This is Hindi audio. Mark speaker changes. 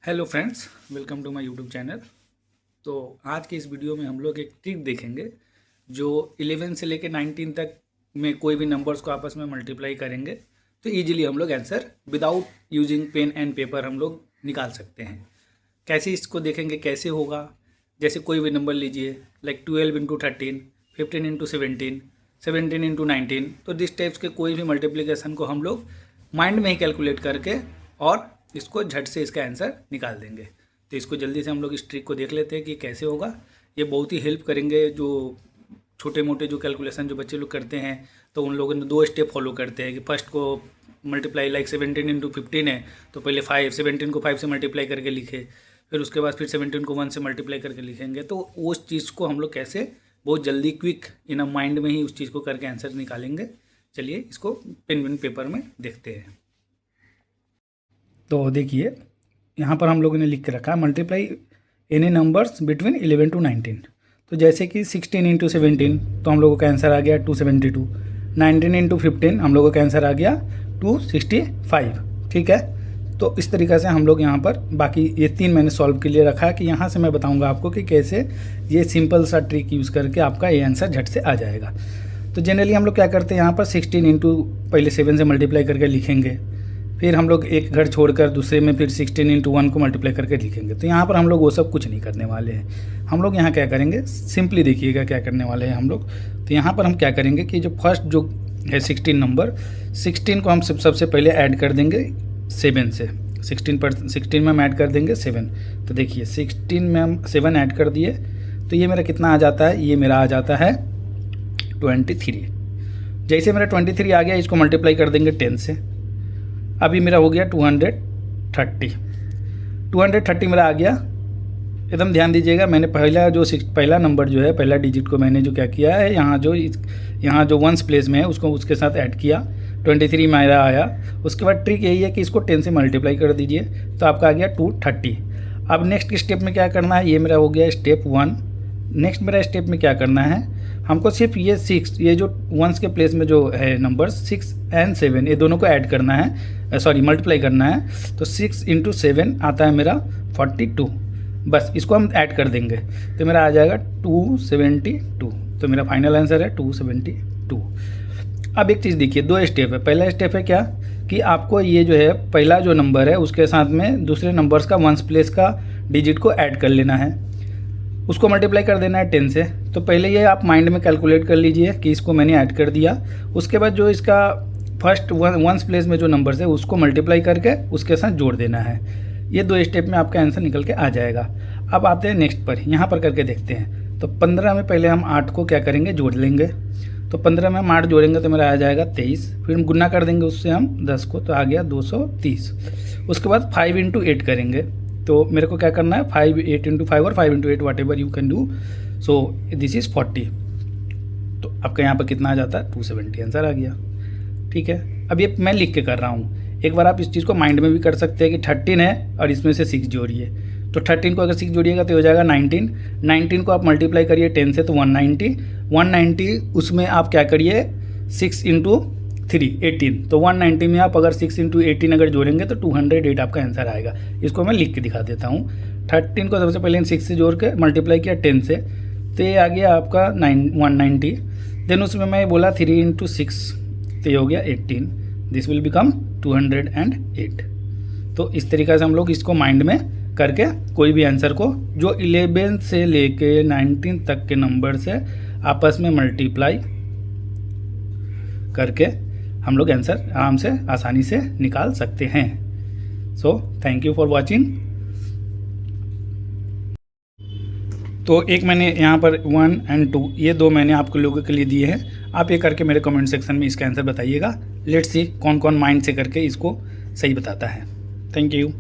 Speaker 1: Hello friends, welcome to my YouTube channel. तो आज के इस वीडियो में हम लोग एक ट्रिक देखेंगे जो 11 से लेकर 19 तक में कोई भी नंबर्स को आपस में मल्टीप्लाई करेंगे तो इजीली हम लोग answer without using pen and paper हम लोग निकाल सकते हैं। कैसे इसको देखेंगे, कैसे होगा। जैसे कोई भी नंबर लीजिए, लाइक 12 इंटू 13, 15 इंटू 17, 17 इंटू 19। तो दिस टाइप्स के कोई भी मल्टीप्लिकेशन को हम लोग माइंड में ही कैलकुलेट करके और इसको झट से इसका आंसर निकाल देंगे। तो इसको जल्दी से हम लोग इस ट्रिक को देख लेते हैं कि कैसे होगा। ये बहुत ही हेल्प करेंगे जो छोटे मोटे जो कैलकुलेशन जो बच्चे लोग करते हैं, तो उन लोगों ने 2 स्टेप फॉलो करते हैं कि फर्स्ट को मल्टीप्लाई, लाइक 17 इंटू 15 है तो पहले 17 को 5 से मल्टीप्लाई करके लिखे, फिर उसके बाद फिर 17 को 1 से मल्टीप्लाई करके लिखेंगे। तो उस चीज़ को हम लोग कैसे बहुत जल्दी क्विक इन माइंड में ही उस चीज़ को करके आंसर निकालेंगे। चलिए इसको पेन पेपर में देखते हैं। तो देखिए यहाँ पर हम लोगों ने लिख के रखा है multiply any numbers between 11 to 19। तो जैसे कि 16 इंटू 17 तो हम लोगों का आंसर आ गया 272। 19 इंटू 15 हम लोगों का आंसर आ गया 265। ठीक है, तो इस तरीक़े से हम लोग यहाँ पर बाकी ये 3 मैंने सॉल्व के लिए रखा है कि यहाँ से मैं बताऊँगा आपको कि कैसे ये सिंपल सा ट्रिक यूज़ करके आपका ये आंसर झट से आ जाएगा। तो जनरली हम लोग क्या करते हैं, यहाँ पर 16 इंटू पहले 7 से मल्टीप्लाई करके लिखेंगे, फिर हम लोग एक घर छोड़कर दूसरे में फिर 16 इंटू 1 को मल्टीप्लाई करके लिखेंगे। तो यहाँ पर हम लोग वो सब कुछ नहीं करने वाले हैं। हम लोग यहाँ क्या करेंगे, सिंपली देखिएगा क्या करने वाले हैं हम लोग। तो यहाँ पर हम क्या करेंगे कि जो फर्स्ट जो है 16 नंबर, 16 को हम सबसे पहले ऐड कर देंगे 7 से। 16 में हम ऐड कर देंगे 7। तो देखिए 16 में हम 7 ऐड कर दिए तो ये मेरा कितना आ जाता है, ये मेरा आ जाता है 23। जैसे मेरा 23 आ गया, इसको मल्टीप्लाई कर देंगे 10 से। अभी मेरा हो गया 230। 230 मेरा आ गया। एकदम ध्यान दीजिएगा, मैंने पहला नंबर जो है, पहला डिजिट को मैंने जो क्या किया है, यहाँ जो 1s प्लेस में है उसको उसके साथ ऐड किया। 23 मेरा आया। उसके बाद ट्रिक यही है कि इसको 10 से मल्टीप्लाई कर दीजिए तो आपका आ गया 230। अब नेक्स्ट स्टेप में क्या करना है, ये मेरा हो गया स्टेप 1। नेक्स्ट मेरा स्टेप में क्या करना है, हमको सिर्फ ये 6, ये जो 1s के प्लेस में जो है नंबर 6 एंड 7, ये दोनों को ऐड करना है, सॉरी मल्टीप्लाई करना है। तो 6 इंटू 7 आता है मेरा 42। बस इसको हम ऐड कर देंगे तो मेरा आ जाएगा 272। तो मेरा फाइनल आंसर है 272। अब एक चीज़ देखिए, 2 स्टेप है। पहला स्टेप है क्या कि आपको ये जो है पहला जो नंबर है उसके साथ में दूसरे नंबर्स का 1s प्लेस का डिजिट को ऐड कर लेना है, उसको मल्टीप्लाई कर देना है 10 से। तो पहले ये आप माइंड में कैलकुलेट कर लीजिए कि इसको मैंने ऐड कर दिया। उसके बाद जो इसका फर्स्ट 1s प्लेस में जो नंबर्स है उसको मल्टीप्लाई करके उसके साथ जोड़ देना है। ये 2 स्टेप में आपका आंसर निकल के आ जाएगा। अब आते हैं नेक्स्ट पर, यहाँ पर करके देखते हैं। तो 15 में पहले हम 8 को क्या करेंगे, जोड़ लेंगे। तो 15 में हम 8 जोड़ेंगे तो मेरा आ जाएगा 23। फिर हम गुना कर देंगे उससे हम 10 को, तो आ गया 230। उसके बाद 5 इंटू 8 करेंगे। तो मेरे को क्या करना है, 8 इंटू 5 और 5 into 8 what ever you can do. So this is 40। तो आपका यहाँ पर कितना आ जाता है, 270 आंसर आ गया। ठीक है, अब ये मैं लिख के कर रहा हूँ। एक बार आप इस चीज़ को माइंड में भी कर सकते हैं कि 13 है और इसमें से 6 जोड़िए। तो 13 को अगर 6 जोड़िएगा तो हो जाएगा 19। 19 को आप मल्टीप्लाई करिए 10 से तो 190। उसमें आप क्या करिए, 6 इंटू 3 18। तो 190 में आप अगर 6 इंटू 18 अगर जोड़ेंगे तो 208 आपका आंसर आएगा। इसको मैं लिख के दिखा देता हूँ। 13 को सबसे पहले 6 से जोड़ के मल्टीप्लाई किया 10 से, तो ये आ गया आपका 190। देन उसमें मैं बोला 3 इंटू 6, तो ये हो गया 18। This will become 208। तो इस तरीक़े से हम लोग इसको माइंड में करके कोई भी आंसर को जो 11 से लेके 19 तक के नंबर से आपस में मल्टीप्लाई करके हम लोग आंसर आराम से आसानी से निकाल सकते हैं। So thank you for watching. तो एक मैंने यहाँ पर 1 और 2 ये 2 मैंने आपको लोगों के लिए दिए हैं। आप ये करके मेरे कमेंट सेक्शन में इसका आंसर बताइएगा। लेट्स सी कौन कौन माइंड से करके इसको सही बताता है। Thank you.